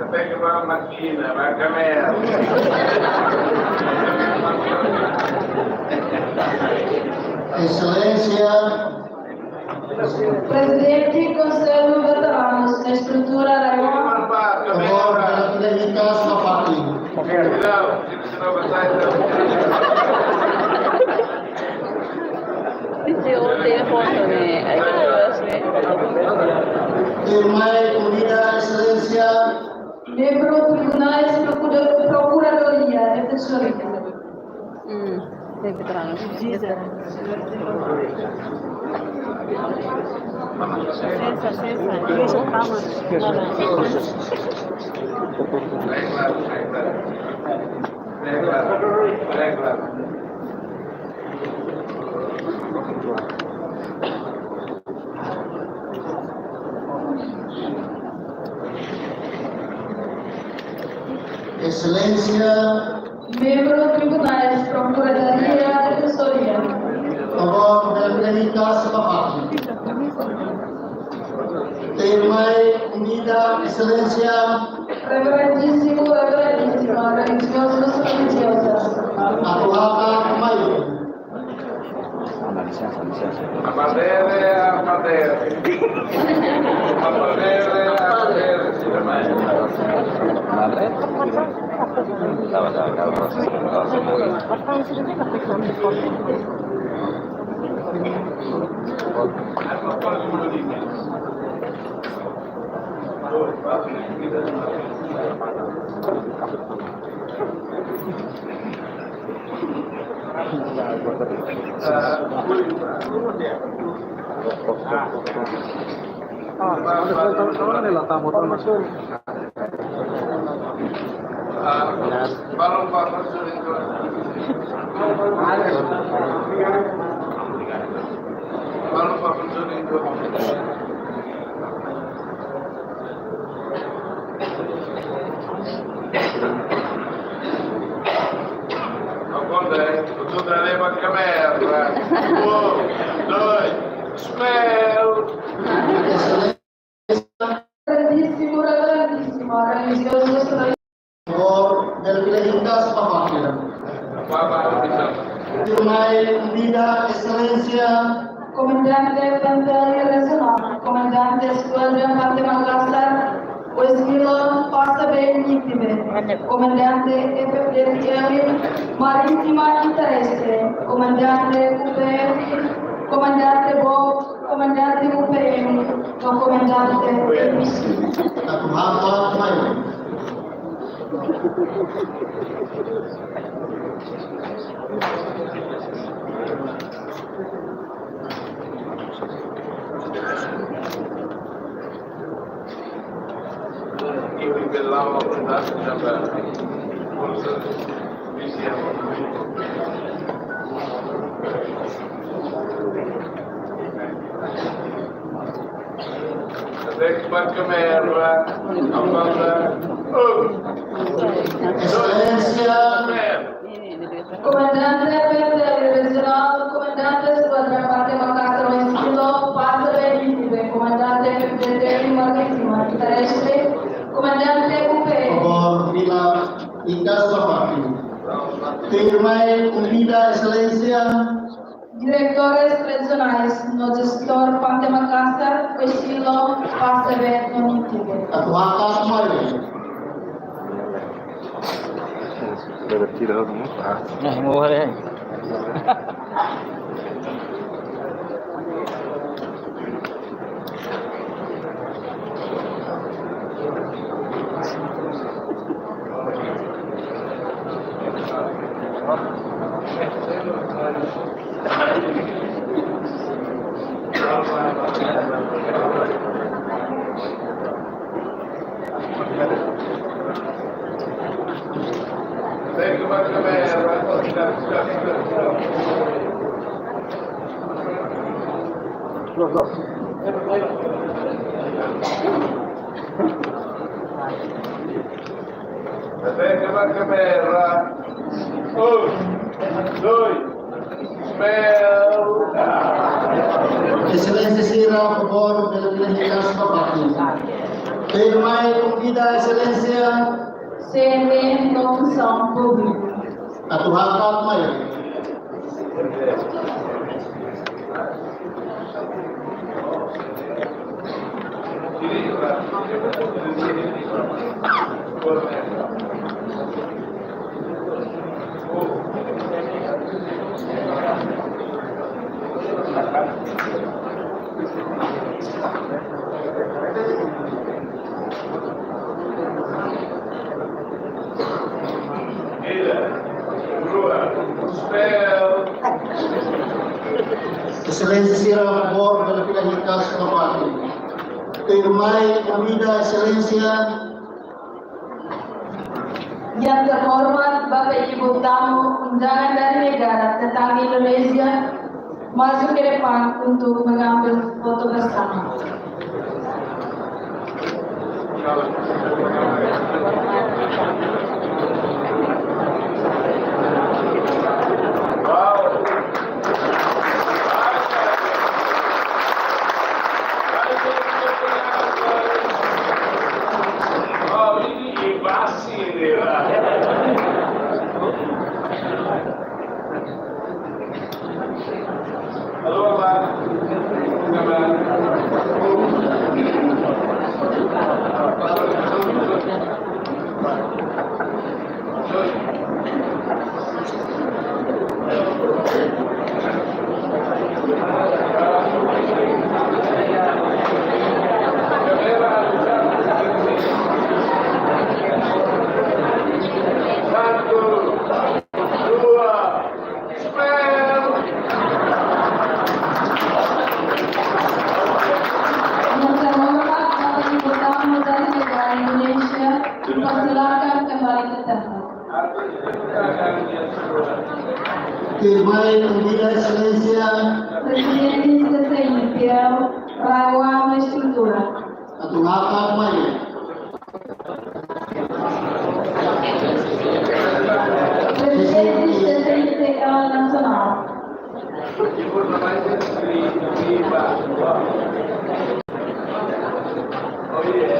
Sampai ke Makina, Makamel. Excelência, Presidente do Conselho de Veteranos da estrutura da favor da Federica Sopati. Firmai Unida Excelência, membro Tribunais Procuradoria Defensoria. Excelência, Membro Tribunais Procuradoria Defensoria. favor da Federica Sopati. Firmai Unida Excelência, Reverendíssimo, reverendíssima, religiosos, religiosas. Atuaka Kumayo. Amadere, Amadere. Amadere, Amadere. Balong Pak Mansur itu. Balong Pak Mansur itu. Tudo da leva câmera. Dois, smell. Reverendíssimo, reverendíssima, religiosos, Favor da Federica Sopati. Firmai Unida Excelência, Comandante Infantaria Regional, Comandante Esquadrão Pate Makassar, o Esquilo Passa Bem Nítime, Comandante EPPM Marítima e Terrestre, Comandante UPM, Comandante BOP, Comandante UPM, o Comandante MC. Atuaka Kumayo. Ibu bilang kita dapat kursus visi Expert câmera, Excelência, Comandante Infantaria Regional, Comandante Esquadrão Pate Makassar, o Esquilo Passa Bem Nítime, Comandante EPPM Marítima e Terrestre, Comandante UPM. favor Vila Ika Sopati. Firmai Unida Excelência, Diretores regionais no gestor Pate Makassar, o estilo Passa Bem Nítime. Atuaka Kumayo. Até que vai câmera. Dois. Smell. Excelência Sira, a favor pela Pilihan Sepapi. Firmai convida Excelência CNE no função pública. Atuhakat Mayor. Excelência Sira, a favor pela Pilihan Sepapi. Firmai convida Excelência Yang terhormat Bapak Ibu tamu undangan dari negara tentang Indonesia masuk ke depan untuk mengambil foto bersama. Halo, Pak. Yang terhormat Bapak Ibu tamu dari negara Indonesia dipersilakan kembali ke tempat. Firmai convida Excelência Presidente Sesegitiau Rawa Estrutura. Atuhakat Mayor. Presidente Sesegitiau Nasional. Ibu namanya Sri Pak. Oh iya.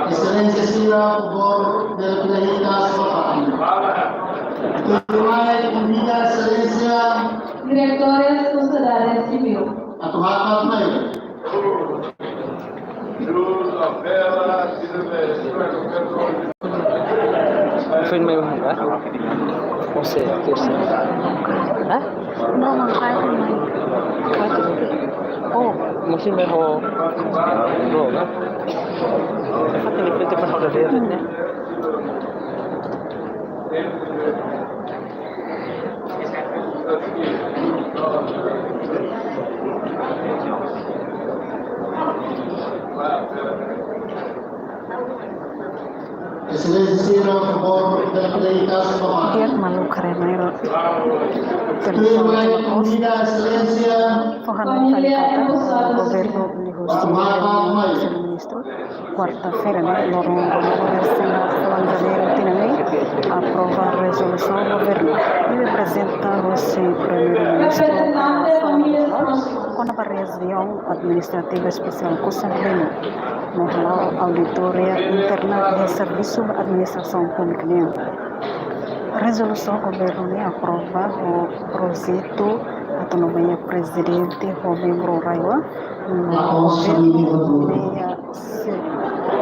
Excelência Sira, a favor pela Pilihan Sepapi. Firmai convida Excelência Diretores Sociedade Civil. Atuhakat Mayor. Luz, a vela, Filme mo ba? O siya, ha? No, kahit naman. Oh, mungkin may ho. Bro, na? Nakapilipit pa ako na niya. Excelência Sira, a favor pela Pilihan Sepapi. Dia malu karena Firmai convida Excelência Tuhan Falicata, governo di Atuhakat Mayor. Ministro, quarta-feira, lorong Senado Lanzaneiro Tinamei aprova a resolução do governo e representa o primeiro-ministro com a região administrativa especial Kusambeno, Mohlau Auditoria Interna de Serviço Administração Pública. Resolução governo aprova o projeto atau namanya Presidente Homem Raiwa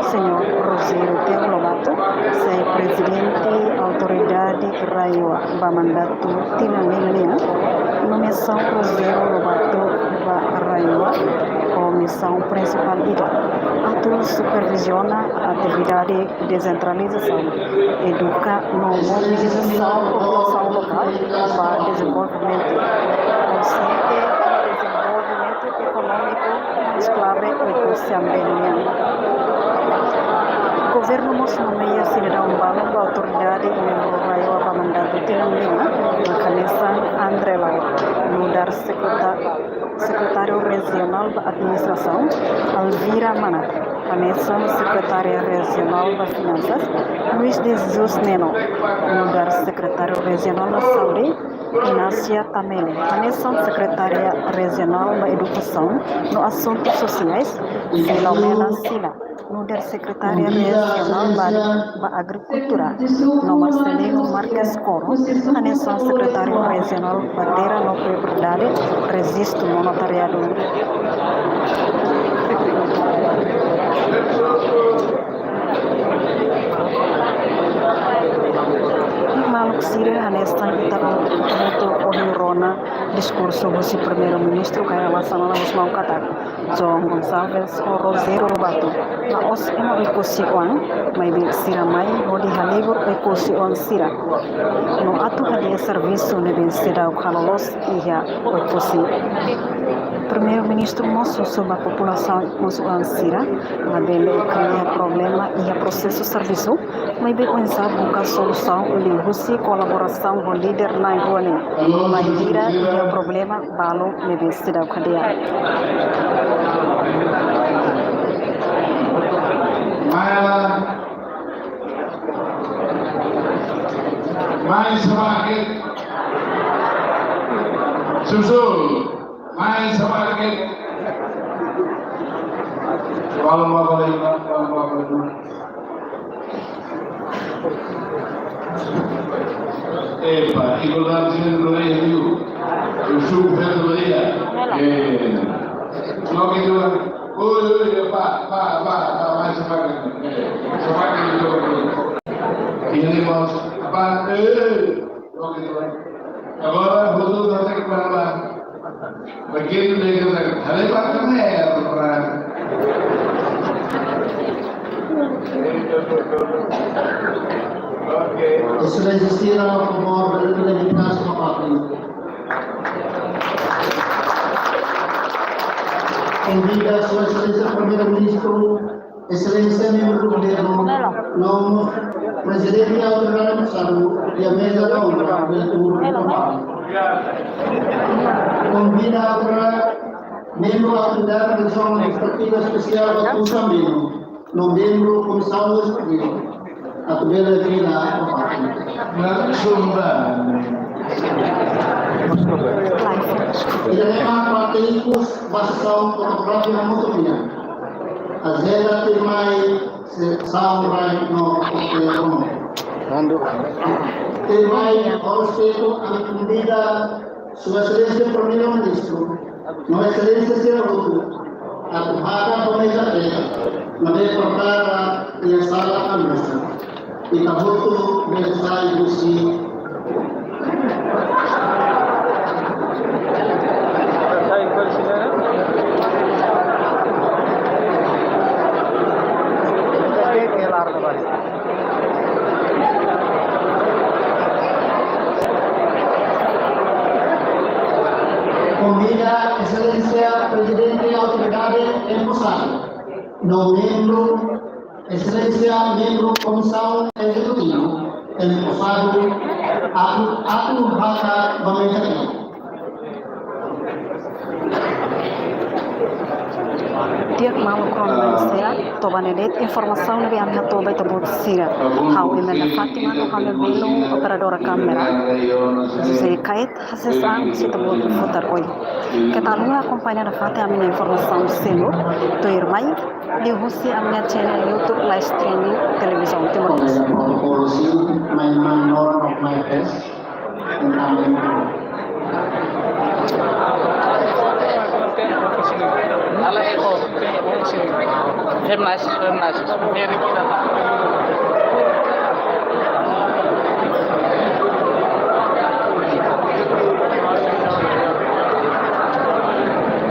Senhor Rogério Teo Lobato, sei Presidente Autoridade Raiwa Bamandato Tinamenia, nomeação Rogério Lobato Raiwa como missão principal ida. Atul supervisiona a atividade de descentralização, educa na mobilização da população local para desenvolvimento consciente e desenvolvimento econômico esclave e social. O governo nomeia cidadão balão da autoridade e membro raio para mandato tinanglima na Canessa André Lau, mudar secretário regional da administração Alvira Manat, Canessa secretária regional da finanças Luiz de Jesus Neno, mudar secretário regional da saúde Inácia Tamele, Canessa secretária regional da educação no assuntos sociais Filomena Sila, mudar secretária regional da agricultura no Marcelino Marques Coro, Canessa secretário regional da terra no propriedade registro monetariado. Maluk Sire Hanesta Itamuto Ohirona discurso do primeiro-ministro kaya lasana na Usmau Qatar João Gonçalves Rosero Batu na os ema ikusiwan may siramay hodi halibur ikusiwan sira no atu hadia serviço neben sidau kalolos iya ikusi primeiro-ministro moço sobre a população musuan sira nabele cria problema ia processo serviço may be pensar buka solução li colaboração com líder na Iguane, mas vira o problema balo nebe sidau kadia. Mais semakin susul, mais semakin. Epa, igualdade de gênero no Rio, eu sou o velho do dia. Logo então, oi, mais semakin itu. Ini bos, apa? Logo então. Agora vou dar até para lá. Begitu dia kata, hari pakai mer, orang. Excelência, a favor da legislação da pátria. Envia Sua Excelência Primeiro-Ministro, Excelência Membro do Governo, nome Presidente da Autoridade Nacional e a mesa da honra do Turno Normal. Convida a autoridade, membro da Autoridade Regional Administrativa Especial da Moçambique, no membro da Comissão Executiva. Atau bela bila tidak memang praktikus bahasa fotografi motonya azela timai samurai no timai harus itu alhamdulillah Sua Excelência Primeiro-Ministro no Excelência Sirabutu atau haka pemerintah nabe perkara yang salah administrasi kita butuh besar gusi Convida Excelência Presidente da Autoridade Empresária, no membro Excelência Membro Comissão Executiva, empresário Atu Haka Bamejaki. Tiap malu kronologi saya, tobanedet informação nabi amha toba tabut sira. Hau emenda Fatima no kami belum operadora kamera. Saya kait hasesang si tabut fotar oi. Ketalua acompanhar a Fatima amina informação selo, to irmai di husi amina channel YouTube live streaming televisão timur. Polisi main orang of my best Very nice, very nice. Very good.